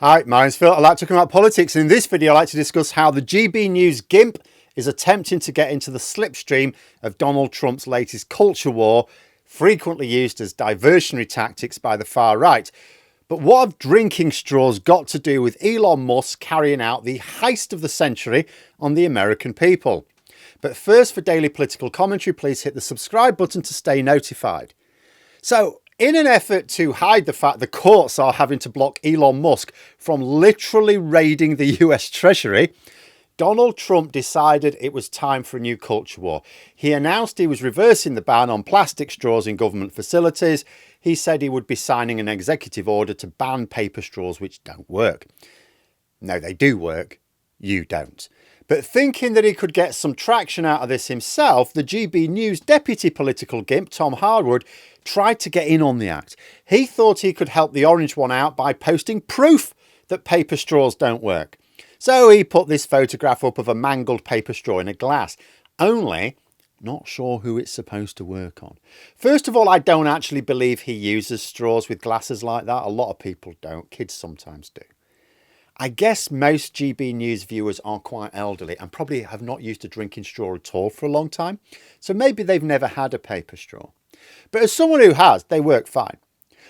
Hi, my name's Phil. I like talking about politics. In this video, I like to discuss how the GB News GIMP is attempting to get into the slipstream of Donald Trump's latest culture war, frequently used as diversionary tactics by the far right. But what have drinking straws got to do with Elon Musk carrying out the heist of the century on the American people? But first, for daily political commentary, please hit the subscribe button to stay notified. So, in an effort to hide the fact the courts are having to block Elon Musk from literally raiding the US Treasury, Donald Trump decided it was time for a new culture war. He announced he was reversing the ban on plastic straws in government facilities. He said he would be signing an executive order to ban paper straws, which don't work. No, they do work. You don't. But thinking that he could get some traction out of this himself, the GB News deputy political gimp, Tom Harwood, tried to get in on the act. He thought he could help the orange one out by posting proof that paper straws don't work. So he put this photograph up of a mangled paper straw in a glass, only not sure who it's supposed to work on. First of all, I don't actually believe he uses straws with glasses like that. A lot of people don't. Kids sometimes do. I guess most GB News viewers are quite elderly and probably have not used a drinking straw at all for a long time. So maybe they've never had a paper straw. But as someone who has, they work fine.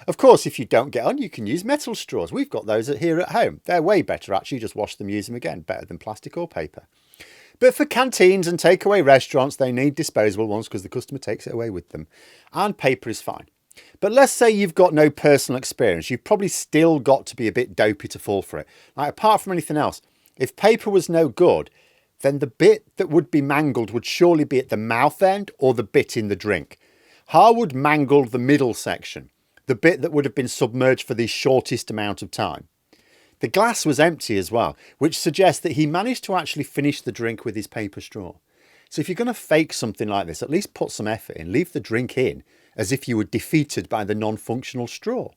Of course, if you don't get on, you can use metal straws. We've got those here at home. They're way better, actually. Just wash them, use them again. Better than plastic or paper. But for canteens and takeaway restaurants, they need disposable ones because the customer takes it away with them. And paper is fine. But let's say you've got no personal experience. You've probably still got to be a bit dopey to fall for it. Like, apart from anything else, if paper was no good, then the bit that would be mangled would surely be at the mouth end or the bit in the drink. Harwood mangled the middle section, the bit that would have been submerged for the shortest amount of time. The glass was empty as well, which suggests that he managed to actually finish the drink with his paper straw. So if you're going to fake something like this, at least put some effort in. Leave the drink in as if you were defeated by the non-functional straw.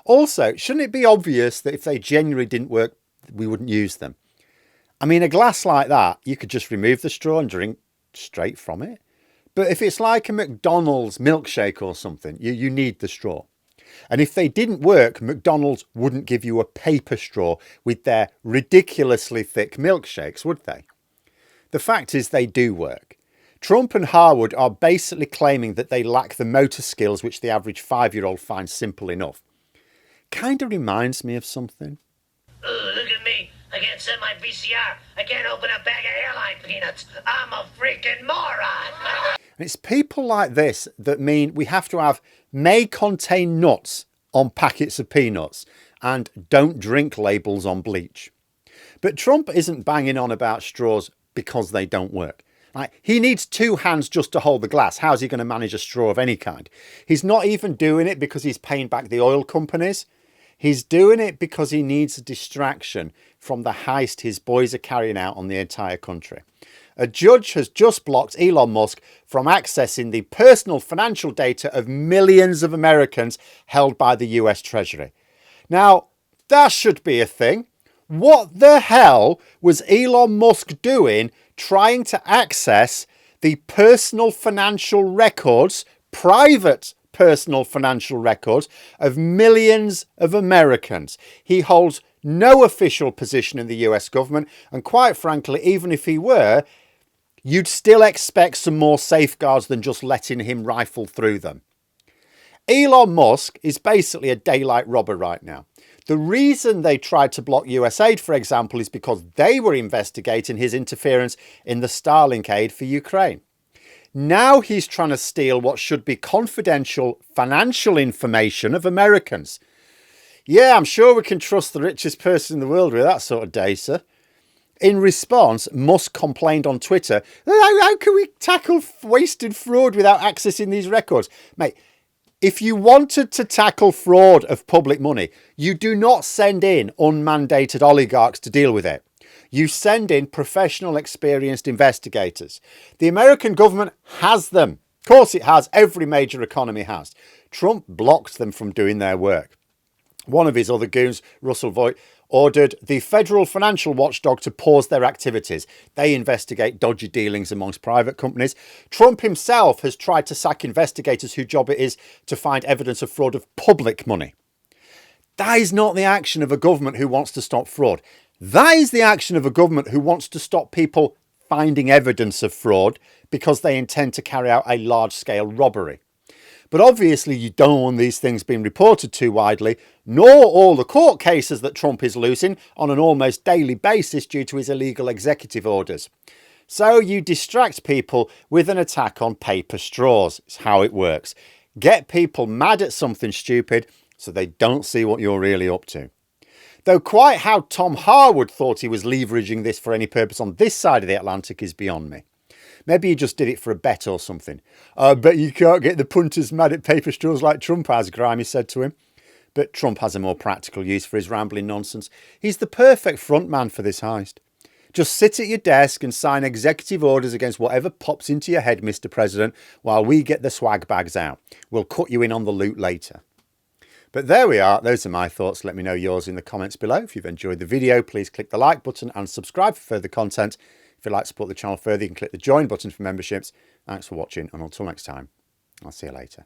Also, shouldn't it be obvious that if they genuinely didn't work, we wouldn't use them? I mean, a glass like that, you could just remove the straw and drink straight from it. But if it's like a McDonald's milkshake or something, you need the straw. And if they didn't work, McDonald's wouldn't give you a paper straw with their ridiculously thick milkshakes, would they? The fact is they do work. Trump and Harwood are basically claiming that they lack the motor skills which the average 5-year-old finds simple enough. Kind of reminds me of something. Look at me. I can't send my VCR. I can't open a bag of airline peanuts. I'm a freaking moron. And it's people like this that mean we have to have may contain nuts on packets of peanuts and don't drink labels on bleach. But Trump isn't banging on about straws because they don't work. Like, he needs two hands just to hold the glass. How's he going to manage a straw of any kind? He's not even doing it because he's paying back the oil companies. He's doing it because he needs a distraction from the heist his boys are carrying out on the entire country. A judge has just blocked Elon Musk from accessing the personal financial data of millions of Americans held by the US Treasury. Now, that should be a thing. What the hell was Elon Musk doing trying to access the personal financial records, private personal financial records of millions of Americans? He holds no official position in the US government, and quite frankly, even if he were, you'd still expect some more safeguards than just letting him rifle through them. Elon Musk is basically a daylight robber right now. The reason they tried to block US aid, for example, is because they were investigating his interference in the Starlink aid for Ukraine. Now he's trying to steal what should be confidential financial information of Americans. Yeah, I'm sure we can trust the richest person in the world with that sort of data. In response, Musk complained on Twitter, how can we tackle wasted fraud without accessing these records? Mate, if you wanted to tackle fraud of public money, you do not send in unmandated oligarchs to deal with it. You send in professional, experienced investigators. The American government has them. Of course it has. Every major economy has. Trump blocked them from doing their work. One of his other goons, Russell Voigt, ordered the federal financial watchdog to pause their activities. They investigate dodgy dealings amongst private companies. Trump himself has tried to sack investigators whose job it is to find evidence of fraud of public money. That is not the action of a government who wants to stop fraud. That is the action of a government who wants to stop people finding evidence of fraud because they intend to carry out a large-scale robbery. But obviously you don't want these things being reported too widely, nor all the court cases that Trump is losing on an almost daily basis due to his illegal executive orders. So you distract people with an attack on paper straws. It's how it works. Get people mad at something stupid so they don't see what you're really up to. Though quite how Tom Harwood thought he was leveraging this for any purpose on this side of the Atlantic is beyond me. Maybe he just did it for a bet or something. I bet you can't get the punters mad at paper straws like Trump has, Grimey said to him. But Trump has a more practical use for his rambling nonsense. He's the perfect front man for this heist. Just sit at your desk and sign executive orders against whatever pops into your head, Mr. President, while we get the swag bags out. We'll cut you in on the loot later. But there we are. Those are my thoughts. Let me know yours in the comments below. If you've enjoyed the video, please click the like button and subscribe for further content. If you'd like to support the channel further, you can click the join button for memberships. Thanks for watching, and until next time, I'll see you later.